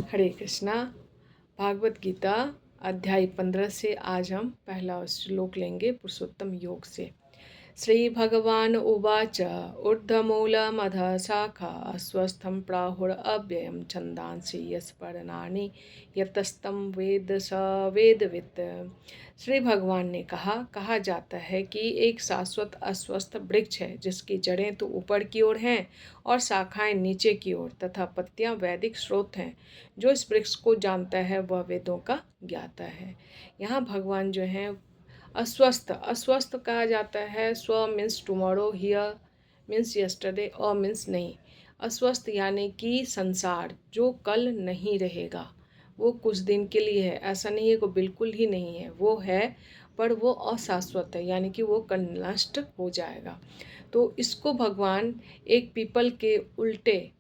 हरे कृष्णा। भागवत गीता अध्याय 15 से आज हम पहला श्लोक लेंगे पुरुषोत्तम योग से। श्री भगवान उवाच ऊर्ध्वमूलमधः शाखा स्वस्थं प्राहुरव्ययं छन्दांसि यस्पर्णानि यतस्तं वेद स वेदवित्। श्री भगवान ने कहा जाता है कि एक शाश्वत अस्वस्थ वृक्ष है जिसकी जड़ें तो ऊपर की ओर हैं और शाखाएं नीचे की ओर तथा पत्तियां वैदिक स्रोत हैं। जो इस वृक्ष को जानता है वह वेदों का ज्ञाता है। यहाँ भगवान जो हैं अस्वस्थ कहा जाता है। स्व means tomorrow, here means yesterday और मीन्स नहीं। अस्वस्थ यानी कि संसार जो कल नहीं रहेगा, वो कुछ दिन के लिए है, ऐसा नहीं है वो बिल्कुल ही नहीं है, वो है पर वो अशाश्वत है, यानी कि वो कल नष्ट हो जाएगा। तो इसको भगवान एक पीपल के उल्टे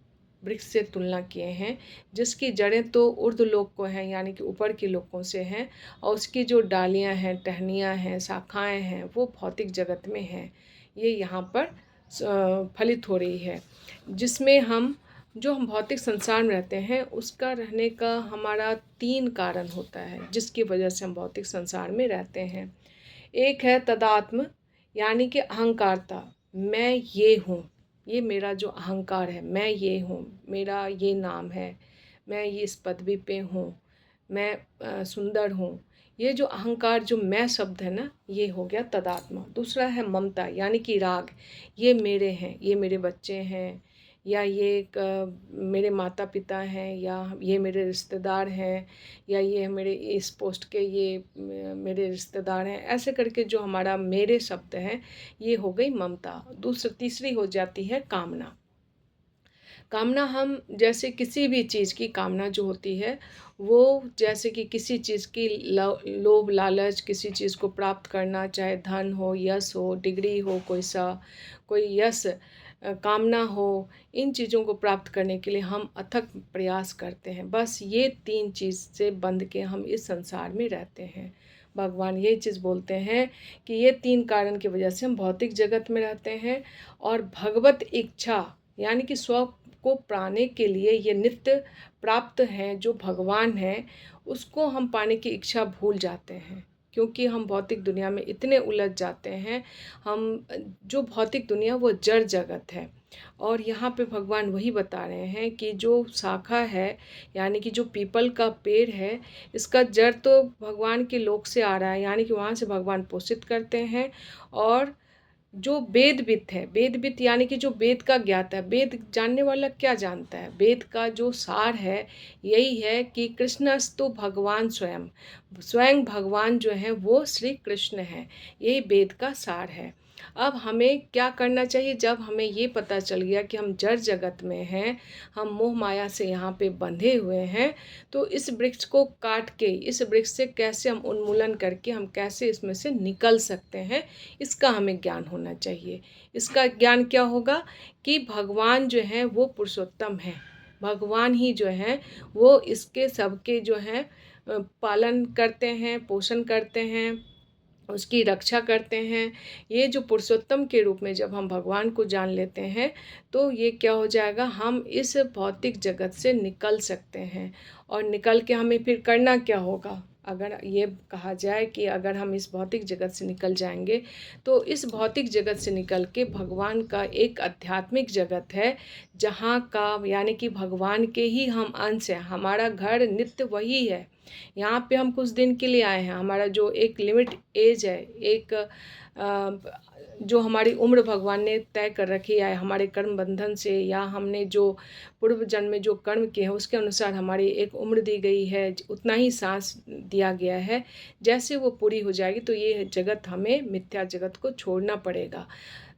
वृक्ष से तुलना किए हैं जिसकी जड़ें तो ऊर्ध्वलोक को हैं, यानी कि ऊपर के लोकों से हैं, और उसकी जो डालियां हैं, टहनियां हैं, शाखाएं हैं, वो भौतिक जगत में हैं। ये यहाँ पर फलित हो रही है, जिसमें हम भौतिक संसार में रहते हैं उसका रहने का हमारा 3 कारण होता है जिसकी वजह से हम भौतिक संसार में रहते हैं। एक है तदात्म, यानी कि अहंकारता। मैं ये हूँ, ये मेरा जो अहंकार है, मैं ये हूँ, मेरा ये नाम है, मैं ये इस पदवी पे हूँ, मैं सुंदर हूँ। ये जो अहंकार, जो मैं शब्द है ना, ये हो गया तदात्मा। दूसरा है ममता, यानी कि राग। ये मेरे हैं, ये मेरे बच्चे हैं, या मेरे माता पिता हैं, या ये मेरे रिश्तेदार हैं, या ये मेरे इस पोस्ट के ये मेरे रिश्तेदार हैं। ऐसे करके जो हमारा मेरे शब्द हैं, ये हो गई ममता। तीसरी हो जाती है कामना। कामना, हम जैसे किसी भी चीज़ की कामना जो होती है, वो जैसे कि किसी चीज़ की लोभ लालच, किसी चीज़ को प्राप्त करना, चाहे धन हो, यश हो, डिग्री हो, कोई यश कामना हो, इन चीज़ों को प्राप्त करने के लिए हम अथक प्रयास करते हैं। बस ये 3 चीज़ से बंध के हम इस संसार में रहते हैं। भगवान ये चीज़ बोलते हैं कि ये 3 कारण की वजह से हम भौतिक जगत में रहते हैं, और भगवत इच्छा यानी कि स्व को पाने के लिए ये नित्य प्राप्त हैं जो भगवान हैं, उसको हम पाने की इच्छा भूल जाते हैं, क्योंकि हम भौतिक दुनिया में इतने उलझ जाते हैं। जो भौतिक दुनिया वो जड़ जगत है, और यहाँ पे भगवान वही बता रहे हैं कि जो शाखा है, यानी कि जो पीपल का पेड़ है, इसका जड़ तो भगवान के लोक से आ रहा है, यानी कि वहाँ से भगवान पोषित करते हैं। और जो वेदवित है, वेदवित यानी कि जो वेद का ज्ञाता है। वेद जानने वाला क्या जानता है? वेद का जो सार है यही है कि कृष्णस्तु भगवान स्वयं, स्वयं भगवान जो है वो श्री कृष्ण है। यही वेद का सार है। अब हमें क्या करना चाहिए? जब हमें ये पता चल गया कि हम जड़ जगत में हैं, हम मोह माया से यहाँ पे बंधे हुए हैं, तो इस वृक्ष को काट के, इस वृक्ष से कैसे हम उन्मूलन करके हम कैसे इसमें से निकल सकते हैं, इसका हमें ज्ञान होना चाहिए। इसका ज्ञान क्या होगा कि भगवान जो हैं वो पुरुषोत्तम हैं। भगवान ही जो हैं वो इसके सबके जो हैं पालन करते हैं, पोषण करते हैं, उसकी रक्षा करते हैं। ये जो पुरुषोत्तम के रूप में जब हम भगवान को जान लेते हैं, तो ये क्या हो जाएगा, हम इस भौतिक जगत से निकल सकते हैं। और निकल के हमें फिर करना क्या होगा? अगर ये कहा जाए कि अगर हम इस भौतिक जगत से निकल जाएंगे, तो इस भौतिक जगत से निकल के भगवान का एक आध्यात्मिक जगत है, जहाँ का यानी कि भगवान के ही हम अंश हैं। हमारा घर नित्य वही है। यहाँ पे हम कुछ दिन के लिए आए हैं। हमारा जो एक लिमिट एज है, एक जो हमारी उम्र भगवान ने तय कर रखी है हमारे कर्म बंधन से, या हमने जो पूर्व जन्म में जो कर्म किए हैं उसके अनुसार हमारी एक उम्र दी गई है, उतना ही सांस दिया गया है। जैसे वो पूरी हो जाएगी तो ये जगत, हमें मिथ्या जगत को छोड़ना पड़ेगा।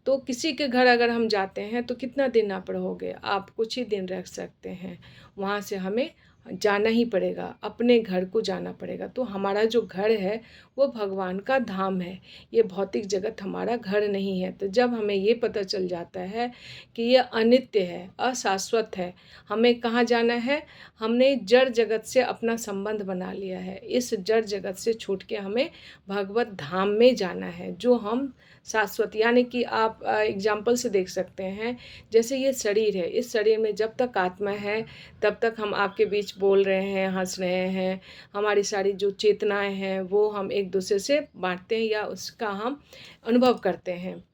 तो किसी के घर अगर हम जाते हैं तो कितना दिन आप रहोगे? आप कुछ ही दिन रह सकते हैं। वहाँ से हमें जाना ही पड़ेगा, अपने घर को जाना पड़ेगा। तो हमारा जो घर है वो भगवान का धाम है, ये भौतिक जगत हमारा घर नहीं है। तो जब हमें ये पता चल जाता है कि ये अनित्य है, अशाश्वत है, हमें कहाँ जाना है? हमने जड़ जगत से अपना संबंध बना लिया है। इस जड़ जगत से छूट के हमें भगवत धाम में जाना है, जो हम शाश्वत, यानी कि आप एग्जाम्पल से देख सकते हैं। जैसे ये शरीर है, इस शरीर में जब तक आत्मा है तब तक हम आपके बीच बीच बोल रहे हैं, हंस रहे हैं, हमारी सारी जो चेतनाएं हैं वो हम एक दूसरे से बांटते हैं या उसका हम अनुभव करते हैं।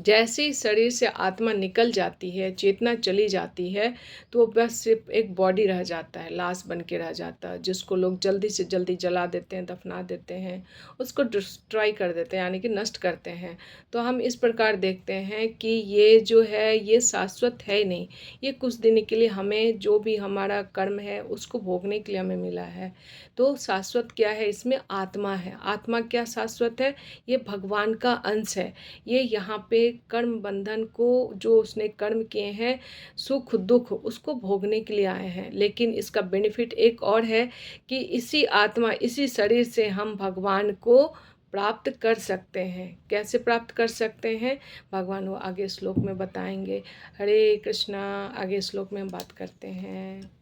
जैसे ही शरीर से आत्मा निकल जाती है, चेतना चली जाती है, तो वो बस सिर्फ एक बॉडी रह जाता है, लाश बन के रह जाता है, जिसको लोग जल्दी से जल्दी जला देते हैं, दफना देते हैं, उसको डिस्ट्रॉय कर देते हैं, यानी कि नष्ट करते हैं। तो हम इस प्रकार देखते हैं कि ये जो है ये शाश्वत है ही नहीं, ये कुछ दिन के लिए हमें जो भी हमारा कर्म है उसको भोगने के लिए हमें मिला है। तो शाश्वत क्या है, इसमें आत्मा है। आत्मा क्या शाश्वत है, ये भगवान का अंश है। ये यहाँ पे कर्म बंधन को, जो उसने कर्म किए हैं, सुख दुख उसको भोगने के लिए आए हैं। लेकिन इसका बेनिफिट एक और है कि इसी आत्मा, इसी शरीर से हम भगवान को प्राप्त कर सकते हैं। कैसे प्राप्त कर सकते हैं, भगवान वो आगे श्लोक में बताएंगे। हरे कृष्णा। आगे श्लोक में हम बात करते हैं।